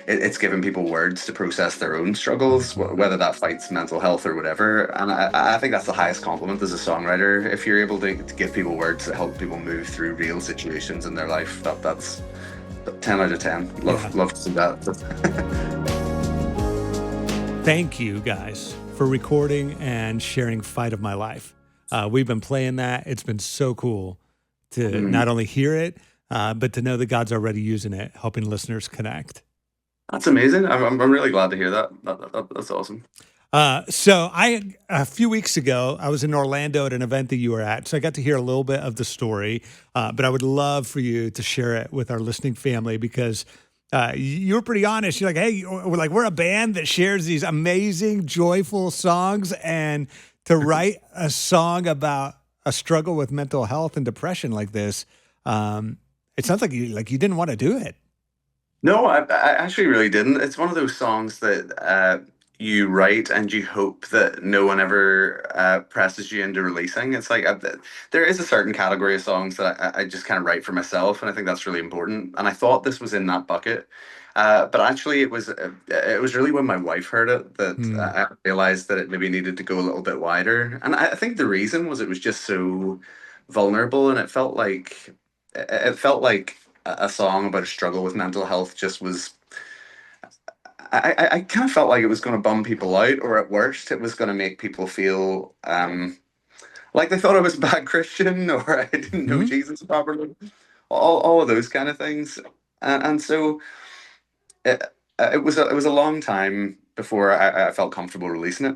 it's giving people words to process their own struggles, whether that fights mental health or whatever. And I think that's the highest compliment as a songwriter. If you're able to give people words that help people move through real situations in their life, that's 10 out of 10. Yeah. Love to see that. Thank you guys for recording and sharing Fight of My Life. We've been playing that. It's been so cool to not only hear it, but to know that God's already using it, helping listeners connect. That's amazing. I'm really glad to hear that. That's awesome. So a few weeks ago, I was in Orlando at an event that you were at. So I got to hear a little bit of the story, but I would love for you to share it with our listening family because you were pretty honest. You're like, hey, we're a band that shares these amazing, joyful songs, and to write a song about a struggle with mental health and depression like this, it sounds like you didn't want to do it. No, I actually really didn't. It's one of those songs that you write and you hope that no one ever presses you into releasing. It's like there is a certain category of songs that I just kind of write for myself, and I think that's really important. And I thought this was in that bucket, but actually it was really when my wife heard it that I realized that it maybe needed to go a little bit wider. And I think the reason was it was just so vulnerable, and it felt like a song about a struggle with mental health just was. I kind of felt like it was going to bum people out, or at worst, it was going to make people feel like they thought I was a bad Christian or I didn't know Jesus properly. All of those kind of things, and so it, it was a long time before I felt comfortable releasing it.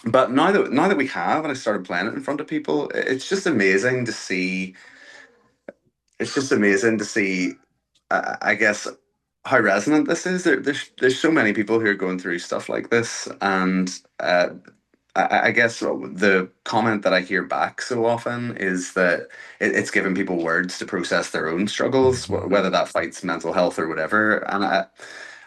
But now that we have, and I started playing it in front of people, it's just amazing to see. It's just amazing to see. I guess how resonant this is. There's so many people who are going through stuff like this, and I guess the comment that I hear back so often is that it's giving people words to process their own struggles, whether that fights mental health or whatever. And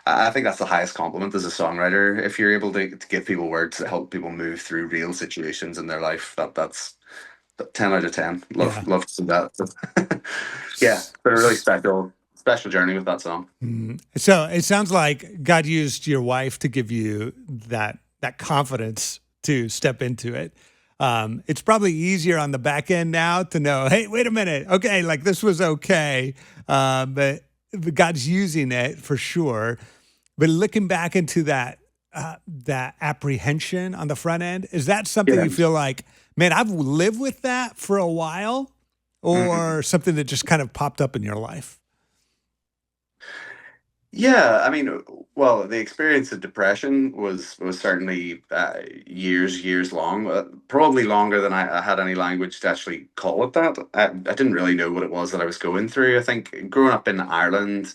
I think that's the highest compliment as a songwriter. If you're able to give people words that help people move through real situations in their life, that's 10 out of 10. Love to see that. Yeah, but a really special journey with that song. So it sounds like God used your wife to give you that confidence to step into it. It's probably easier on the back end now to know, hey, wait a minute, okay, like this was okay, but God's using it for sure. But looking back into that apprehension on the front end, is that something Yeah. you feel like, man, I've lived with that for a while, or something that just kind of popped up in your life? Yeah, I mean, well, the experience of depression was certainly years long, probably longer than I had any language to actually call it that. I didn't really know what it was that I was going through. I think growing up in Ireland,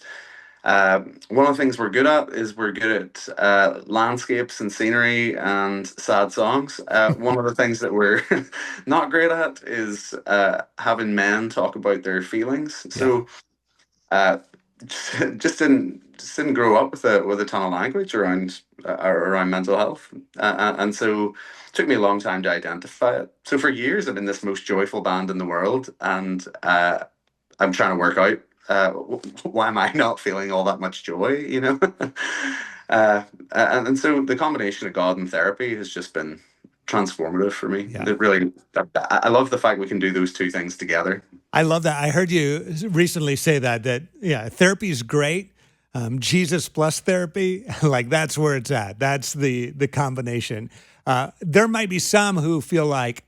one of the things we're good at is we're good at landscapes and scenery and sad songs. One of the things that we're not great at is having men talk about their feelings. Yeah. So uh, just didn't grow up with a ton of language around mental health, and so it took me a long time to identify it. So for years, I've been this most joyful band in the world, and I'm trying to work out why am I not feeling all that much joy, you know? And so the combination of God and therapy has just been transformative for me. Yeah. It really, I love the fact we can do those two things together. I love that. I heard you recently say that yeah, therapy is great. Jesus plus therapy, like that's where it's at. That's the combination. There might be some who feel like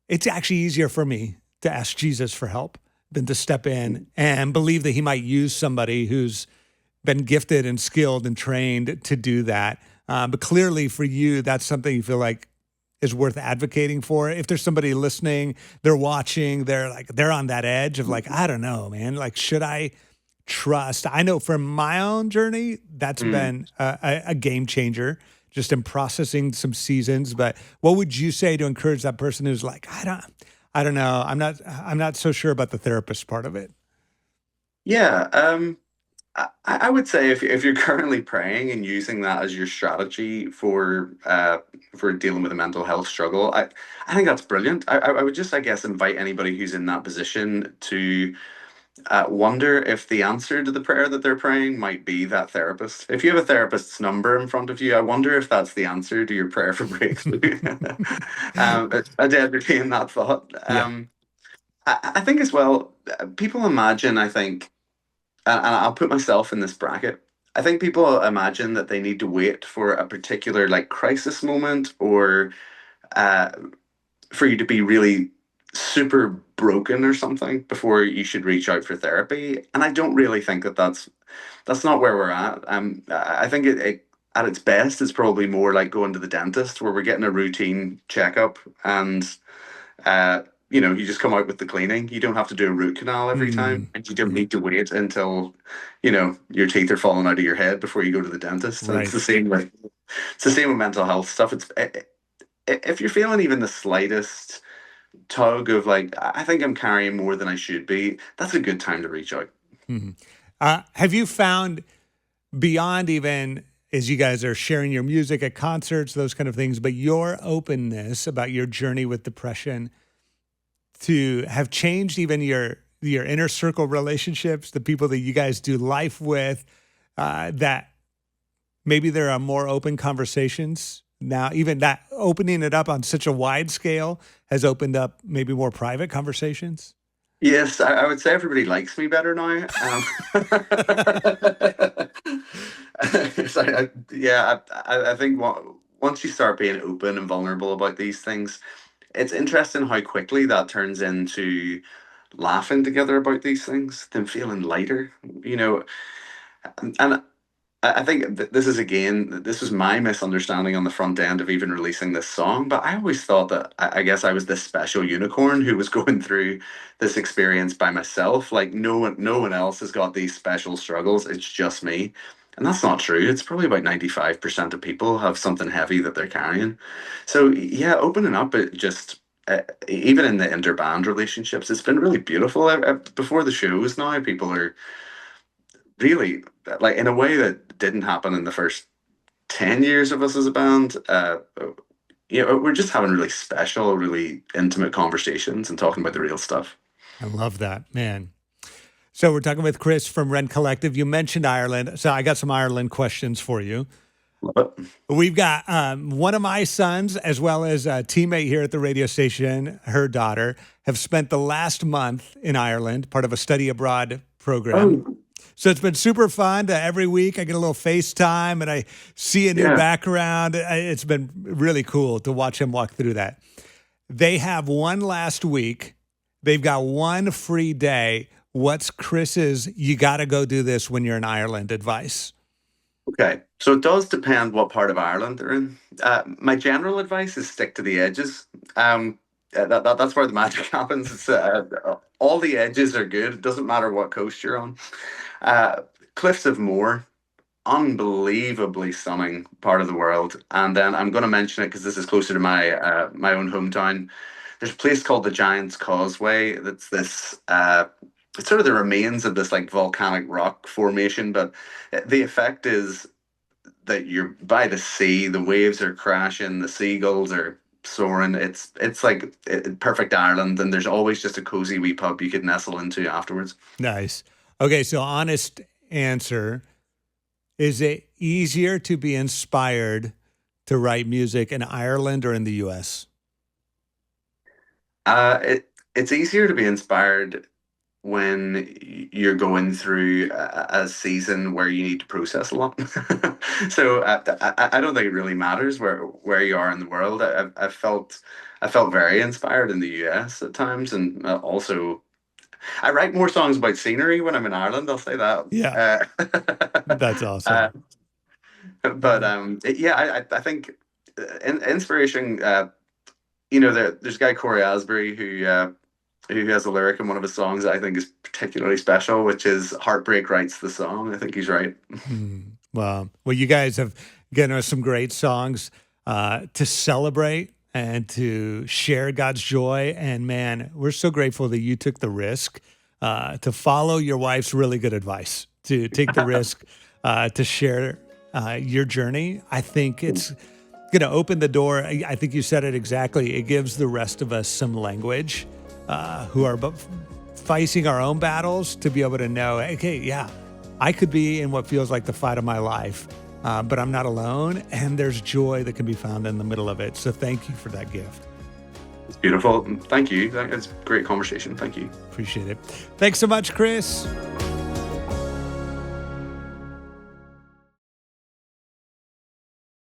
it's actually easier for me to ask Jesus for help than to step in and believe that he might use somebody who's been gifted and skilled and trained to do that. But clearly for you, that's something you feel like is worth advocating for. If there's somebody listening, they're watching, they're on that edge of like, I don't know, man, like, should I trust? I know from my own journey, that's been a game changer just in processing some seasons. But what would you say to encourage that person who's like, I don't know. I'm not so sure about the therapist part of it. Yeah, I would say if you're currently praying and using that as your strategy for dealing with a mental health struggle, I think that's brilliant. I would just, I guess, invite anybody who's in that position to wonder if the answer to the prayer that they're praying might be that therapist. If you have a therapist's number in front of you, I wonder if that's the answer to your prayer for breakthrough. I did entertain that thought. Yeah. I think as well, people imagine, I think, and I'll put myself in this bracket. I think people imagine that they need to wait for a particular like crisis moment or uh, for you to be really super broken or something before you should reach out for therapy. And I don't really think that that's not where we're at. I think it at its best it's probably more like going to the dentist where we're getting a routine checkup and uh, you just come out with the cleaning. You don't have to do a root canal every Mm, time, and you don't mhm. need to wait until your teeth are falling out of your head before you go to the dentist. And Right. it's the same with mental health stuff. If you're feeling even the slightest tug of like, I think I'm carrying more than I should be, that's a good time to reach out. Mhm. Have you found beyond even as you guys are sharing your music at concerts, those kind of things, but your openness about your journey with depression to have changed even your inner circle relationships, the people that you guys do life with, that maybe there are more open conversations now, even that opening it up on such a wide scale has opened up maybe more private conversations? Yes, I would say everybody likes me better now. So yeah, I think once you start being open and vulnerable about these things, it's interesting how quickly that turns into laughing together about these things, then feeling lighter, you know. And I think this is again, this was my misunderstanding on the front end of even releasing this song. But I always thought that I guess I was this special unicorn who was going through this experience by myself. Like no one else has got these special struggles. It's just me. And that's not true. It's probably about 95% of people have something heavy that they're carrying. So yeah, opening up, it just even in the interband relationships, it's been really beautiful. Before the shows now, people are really like in a way that didn't happen in the first 10 years of us as a band. We're just having really special, really intimate conversations and talking about the real stuff. I love that, man. So we're talking with Chris from Rend Collective. You mentioned Ireland, so I got some Ireland questions for you. Love it. We've got one of my sons, as well as a teammate here at the radio station, her daughter, have spent the last month in Ireland, part of a study abroad program. Oh, So it's been super fun. Every week I get a little FaceTime and I see a new yeah. background. It's been really cool to watch him walk through that. They have one last week. They've got one free day. What's Chris's, you got to go do this when you're in Ireland advice? Okay. So it does depend what part of Ireland they're in. My general advice is stick to the edges. That's where the magic happens. All the edges are good. It doesn't matter what coast you're on. Uh, Cliffs of Moher, unbelievably stunning part of the world. And then I'm going to mention it because this is closer to my own hometown. There's a place called the Giant's Causeway. That's this. It's sort of the remains of this like volcanic rock formation, but the effect is that you're by the sea. The waves are crashing. The seagulls are soaring. It's like perfect Ireland, and there's always just a cozy wee pub you could nestle into afterwards. Nice. Okay, so honest answer. Is it easier to be inspired to write music in Ireland or in the US? It's easier to be inspired when you're going through a season where you need to process a lot. So I don't think it really matters where you are in the world. I felt very inspired in the US at times, and also I write more songs about scenery when I'm in Ireland. I'll say that. Yeah, that's Uh, awesome. but yeah, I think inspiration. There's a guy Corey Asbury who has a lyric in one of his songs that I think is particularly special, which is "Heartbreak writes the song." I think he's right. Well, you guys have given us some great songs to celebrate and to share God's joy. And man, we're so grateful that you took the risk to follow your wife's really good advice, to take the risk to share your journey. I think it's going to open the door. I think you said it exactly. It gives the rest of us some language who are facing our own battles to be able to know, okay, yeah, I could be in what feels like the fight of my life, but I'm not alone. And there's joy that can be found in the middle of it. So thank you for that gift. It's beautiful. Thank you. It's a great conversation. Thank you. Appreciate it. Thanks so much, Chris.